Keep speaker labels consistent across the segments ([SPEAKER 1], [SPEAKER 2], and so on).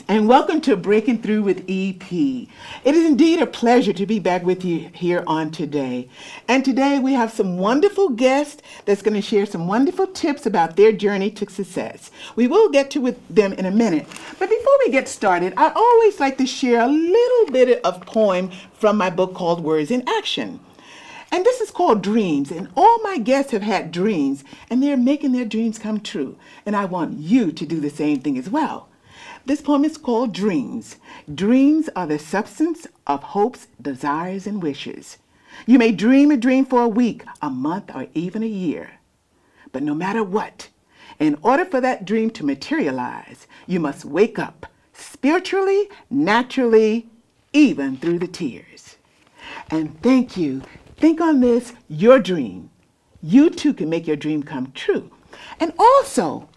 [SPEAKER 1] and welcome to Breaking Through with EP. It is indeed a pleasure to be back with you here on today. And today we have some wonderful guests that's going to share some wonderful tips about their journey to success. We will get to with them in a minute. But before we get started, I always like to share a little bit of poem from my book called Words in Action. And this is called Dreams, and all my guests have had dreams, and they're making their dreams come true. And I want you to do the same thing as well. This poem is called Dreams. Dreams are the substance of hopes, desires, and wishes. You may dream a dream for a week, a month, or even a year. But no matter what, in order for that dream to materialize, you must wake up spiritually, naturally, even through the tears. And thank you. Think on this, your dream. You too can make your dream come true. And also,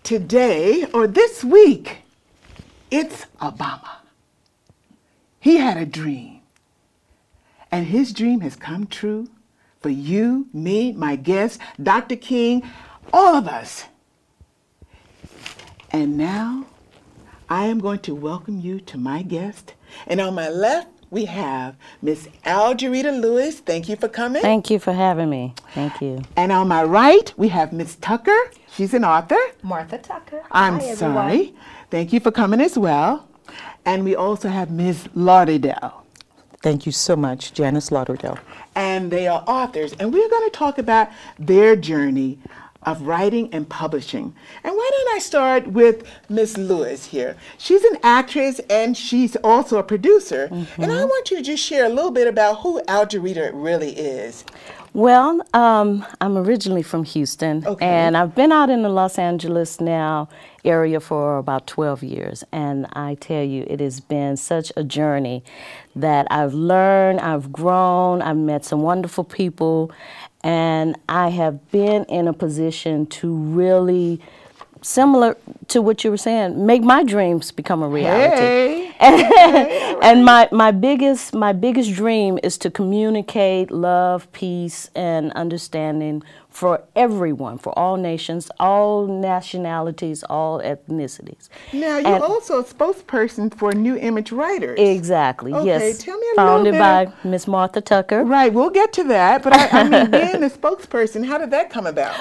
[SPEAKER 1] today, or this week, it's Obama. He had a dream. And his dream has come true for you, me, my guests, Dr. King, all of us. And now, I am going to welcome you to my guest. And on my left, we have Miss Algerita Lewis. Thank you for coming.
[SPEAKER 2] Thank you for having me. Thank you.
[SPEAKER 1] And on my right, we have Miss Tucker. She's an author.
[SPEAKER 3] Martha Tucker.
[SPEAKER 1] I'm
[SPEAKER 3] Hi,
[SPEAKER 1] sorry.
[SPEAKER 3] everyone.
[SPEAKER 1] Thank you for coming as well. And we also have Miss Lauderdale.
[SPEAKER 4] Thank you so much, Janice Lauderdale.
[SPEAKER 1] And they are authors. And we're going to talk about their journey of writing and publishing. And why don't I start with Miss Lewis here? She's an actress and she's also a producer. And I want you to just share a little bit about who Algerita really is.
[SPEAKER 2] Well, I'm originally from Houston, and I've been out in the Los Angeles now area for about 12 years. And I tell you, it has been such a journey that I've learned, I've grown, I've met some wonderful people, and I have been in a position to really, similar to what you were saying, make my dreams become a reality. And my biggest dream is to communicate love, peace, and understanding for everyone, for all nations, all nationalities, all ethnicities.
[SPEAKER 1] Now, you're also a spokesperson for New Image Writers.
[SPEAKER 2] Exactly, yes.
[SPEAKER 1] Tell me a
[SPEAKER 2] Founded
[SPEAKER 1] little bit.
[SPEAKER 2] by Miss Martha Tucker.
[SPEAKER 1] Right, we'll get to that. But I mean, being a spokesperson, how did that come about?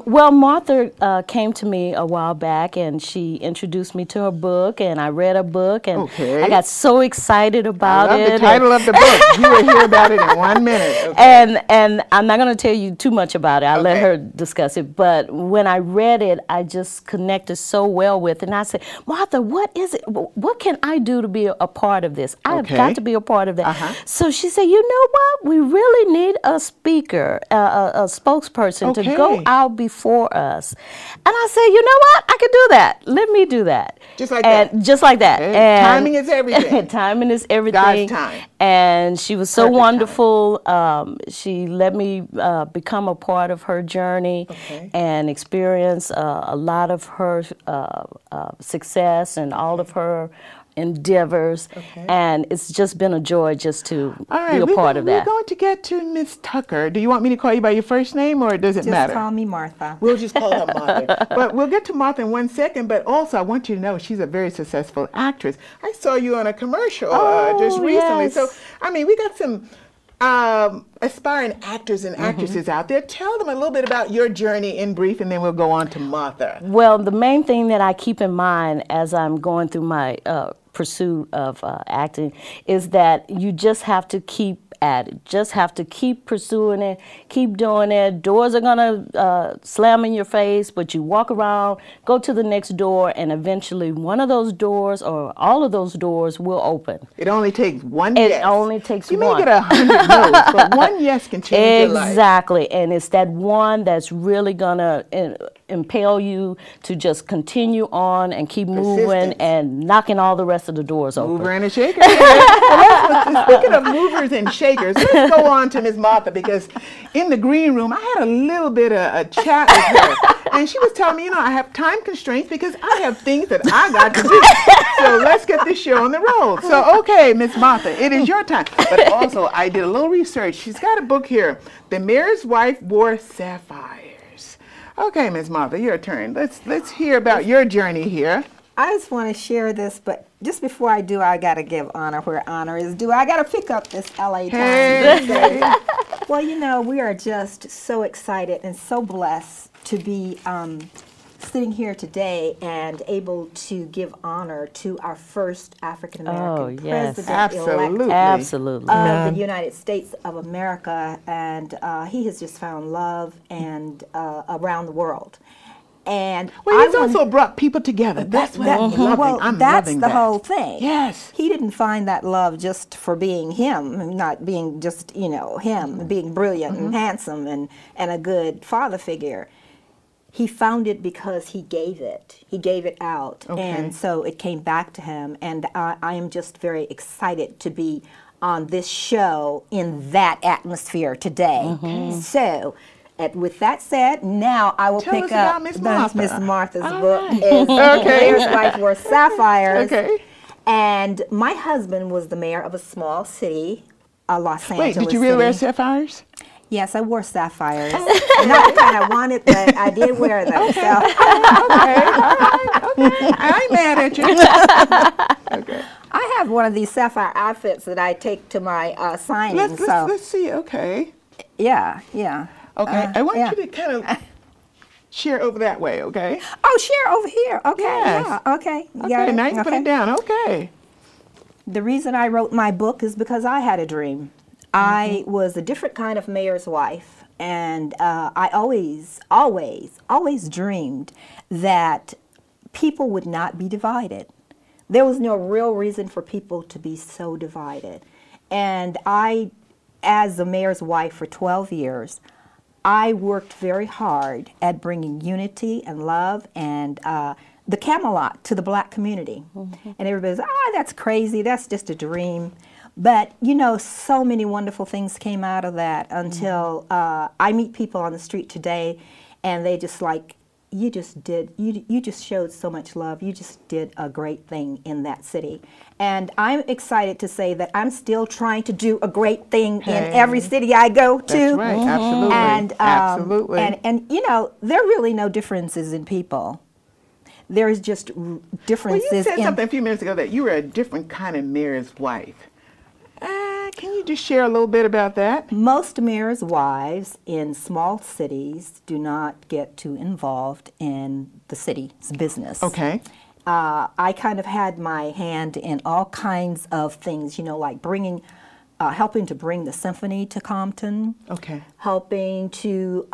[SPEAKER 2] Well, Martha came to me a while back, and she introduced me to her book, and I read her book, and I got so excited about
[SPEAKER 1] I love
[SPEAKER 2] it.
[SPEAKER 1] the title of the book. You will hear about it in 1 minute.
[SPEAKER 2] And I'm not going to tell you too much about it. I'll let her discuss it. But when I read it, I just connected so well with it. And I said, Martha, what is it? What can I do to be a part of this? I have got to be a part of that. So she said, you know what? We really need a speaker, a spokesperson to go out before us. And I said, you know what? I could do that. Let me do that.
[SPEAKER 1] Just like that.
[SPEAKER 2] Just like that.
[SPEAKER 1] And timing is everything.
[SPEAKER 2] Timing is everything.
[SPEAKER 1] God's time.
[SPEAKER 2] And she was so wonderful. She let me become a part of her journey and experience a lot of her success and all of her endeavors, and it's just been a joy just to be a part of that.
[SPEAKER 1] We're going to get to Miss Tucker. Do you want me to call you by your first name, or does it matter?
[SPEAKER 3] Just call me Martha.
[SPEAKER 1] We'll just call her Martha. But we'll get to Martha in 1 second, but also I want you to know she's a very successful actress. I saw you on a commercial just recently. So, I mean, we got some aspiring actors and actresses out there. Tell them a little bit about your journey in brief, and then we'll go on to Martha.
[SPEAKER 2] Well, the main thing that I keep in mind as I'm going through my pursuit of acting is that you just have to keep at it. Just have to keep pursuing it, keep doing it. Doors are gonna slam in your face, but you walk around, go to the next door, and eventually one of those doors or all of those doors will open.
[SPEAKER 1] It only takes one yes.
[SPEAKER 2] It only takes
[SPEAKER 1] one.
[SPEAKER 2] one.
[SPEAKER 1] You may get 100 no's, but one yes can change your life.
[SPEAKER 2] Exactly, and it's that one that's really gonna impel you to just continue on and keep moving and knocking all the rest of the doors open.
[SPEAKER 1] Mover and a shaker. Speaking of movers and shakers, let's go on to Ms. Martha, because in the green room, I had a little bit of a chat with her. And she was telling me, you know, I have time constraints because I have things that I got to do. So let's get this show on the road. So, okay, Ms. Martha, it is your time. But also, I did a little research. She's got a book here, The Mayor's Wife Wore Sapphires. Okay, Ms. Martha, your turn. Let's hear about your journey here.
[SPEAKER 3] I just want to share this, but just before I do, I got to give honor where honor is due. I got to pick up this LA Times. And say, well, you know, we are just so excited and so blessed to be sitting here today and able to give honor to our first African-American president-elect
[SPEAKER 2] Absolutely.
[SPEAKER 3] of the United States of America. And he has just found love and around the world. And
[SPEAKER 1] well, he's also brought people together. That's what I'm loving.
[SPEAKER 3] Well,
[SPEAKER 1] I'm
[SPEAKER 3] that's
[SPEAKER 1] loving
[SPEAKER 3] the
[SPEAKER 1] that.
[SPEAKER 3] whole thing.
[SPEAKER 1] Yes.
[SPEAKER 3] He didn't find that love just for being him, not being just, you know, him, being brilliant and handsome and a good father figure. He found it because he gave it. He gave it out.
[SPEAKER 1] Okay.
[SPEAKER 3] And so it came back to him. And I am just very excited to be on this show in that atmosphere today. So, with that said, now I will
[SPEAKER 1] Tell
[SPEAKER 3] pick
[SPEAKER 1] us about
[SPEAKER 3] up
[SPEAKER 1] Miss Martha.
[SPEAKER 3] Miss Martha's
[SPEAKER 1] All
[SPEAKER 3] book.
[SPEAKER 1] right.
[SPEAKER 3] Is Mayor's Wife Wore Sapphires.
[SPEAKER 1] Okay.
[SPEAKER 3] And my husband was the mayor of a small city, Los Angeles.
[SPEAKER 1] Wait, did you really wear
[SPEAKER 3] City.
[SPEAKER 1] sapphires?
[SPEAKER 3] Yes, I wore sapphires. Not the kind I wanted, but I did wear them.
[SPEAKER 1] Okay.
[SPEAKER 3] So.
[SPEAKER 1] Okay. All right. Okay. I ain't mad at you. Okay.
[SPEAKER 3] I have one of these sapphire outfits that I take to my signings.
[SPEAKER 1] Let's see. Okay.
[SPEAKER 3] Yeah.
[SPEAKER 1] Okay. I want
[SPEAKER 3] yeah.
[SPEAKER 1] you to kind of share over that way. Okay.
[SPEAKER 3] Oh, share over here. Okay.
[SPEAKER 1] Yes.
[SPEAKER 3] Yeah. Okay. You got
[SPEAKER 1] Okay.
[SPEAKER 3] it?
[SPEAKER 1] Now you can put it down. Okay.
[SPEAKER 3] The reason I wrote my book is because I had a dream. I was a different kind of mayor's wife, and I always dreamed that people would not be divided. There was no real reason for people to be so divided. And I, as the mayor's wife for 12 years, I worked very hard at bringing unity and love and the Camelot to the black community. And everybody's, that's crazy, that's just a dream. But, you know, so many wonderful things came out of that until I meet people on the street today and they just like, you just showed so much love. You just did a great thing in that city. And I'm excited to say that I'm still trying to do a great thing in every city I go to.
[SPEAKER 1] That's right. Absolutely.
[SPEAKER 3] And,
[SPEAKER 1] absolutely.
[SPEAKER 3] And, you know, there are really no differences in people. There's just differences
[SPEAKER 1] Well, you said
[SPEAKER 3] in...
[SPEAKER 1] something a few minutes ago that you were a different kind of mayor's wife. Can you just share a little bit about that?
[SPEAKER 3] Most mayor's wives in small cities do not get too involved in the city's business.
[SPEAKER 1] Okay.
[SPEAKER 3] I kind of had my hand in all kinds of things, you know, like helping to bring the symphony to Compton.
[SPEAKER 1] Okay.
[SPEAKER 3] Helping to,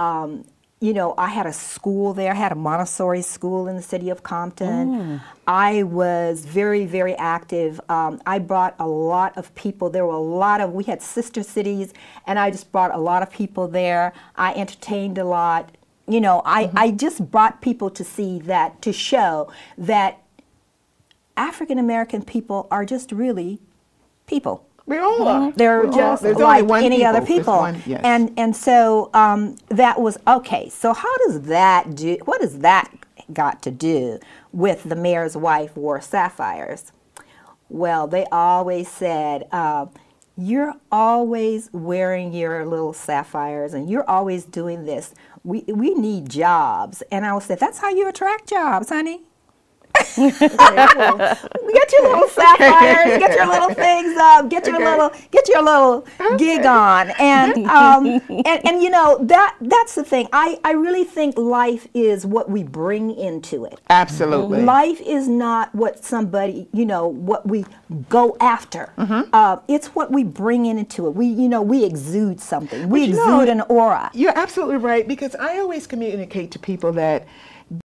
[SPEAKER 3] you know, I had a school there. I had a Montessori school in the city of Compton. I was very, very active. I brought a lot of people. There were we had sister cities, and I just brought a lot of people there. I entertained a lot. You know, I just brought people to see that, to show that African American people are just really people.
[SPEAKER 1] We all are.
[SPEAKER 3] They're just like any other people.
[SPEAKER 1] Yes.
[SPEAKER 3] And so that was, okay, so what does that got to do with the mayor's wife wore sapphires? Well, they always said, you're always wearing your little sapphires and you're always doing this. We need jobs. And I would say, that's how you attract jobs, honey. Get your little sapphires, get your little things up, get your little gig on, and you know that's the thing. I really think life is what we bring into it.
[SPEAKER 1] Absolutely.
[SPEAKER 3] Life is not what somebody, you know, what we go after. It's what we bring into it. We exude something. We exude an aura.
[SPEAKER 1] You're absolutely right, because I always communicate to people that